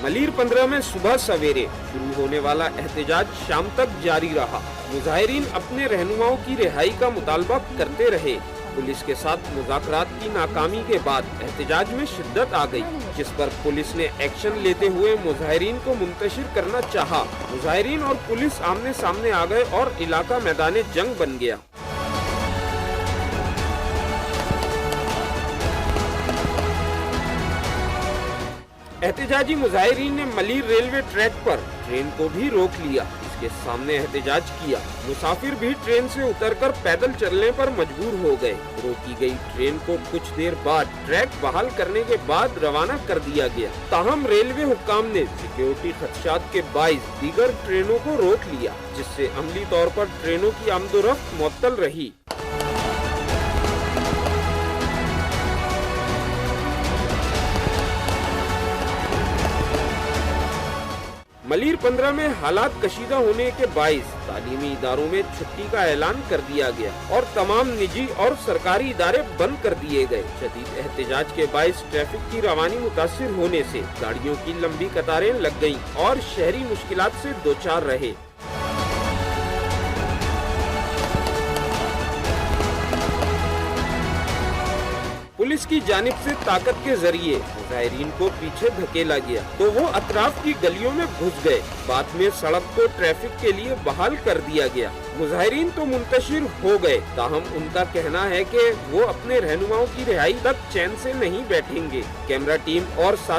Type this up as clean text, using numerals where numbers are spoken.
मलीर 15 में सुबह सवेरे शुरू होने वाला एहतजाज शाम तक जारी रहा। मुजाहिरीन अपने रहनुमाओं की रिहाई का मुतालबा करते रहे। पुलिस के साथ मुज़ाकरात की नाकामी के बाद एहतजाज में शिद्दत आ गई, जिस पर पुलिस ने एक्शन लेते हुए मुजाहिरीन को मुंतशिर करना चाहा। मुजाहिरीन और पुलिस आमने सामने आ गए और इलाका मैदान जंग बन गया। एहतजाजी मुजाहिरीन ने मलीर रेलवे ट्रैक पर ट्रेन को भी रोक लिया। इसके सामने एहतजाज किया। मुसाफिर भी ट्रेन से उतरकर पैदल चलने पर मजबूर हो गए। रोकी गई ट्रेन को कुछ देर बाद ट्रैक बहाल करने के बाद रवाना कर दिया गया। ताहम रेलवे हुक्काम ने सिक्योरिटी खदशात के बाइस दीगर ट्रेनों को रोक लिया, जिससे अमली तौर पर ट्रेनों की आमदोरफ्त मुअत्तल रही। मलीर 15 में हालात कशीदा होने के बाइस तालीमी इदारों में छुट्टी का ऐलान कर दिया गया और तमाम निजी और सरकारी इदारे बंद कर दिए गए। शदीद एहतजाज के बाइस ट्रैफिक की रवानी मुतासिर होने से गाड़ियों की लंबी कतारें लग गईं और शहरी मुश्किलात से दोचार रहे। पुलिस की जानिब से ताकत के जरिए मुजाहिरीन को पीछे धकेला गया तो वो अतराफ की गलियों में घुस गए। बाद में सड़क को ट्रैफिक के लिए बहाल कर दिया गया। मुजाहिरीन तो मुंतशिर हो गए, ताहम उनका कहना है कि वो अपने रहनुमाओं की रिहाई तक चैन से नहीं बैठेंगे। कैमरा टीम और साथ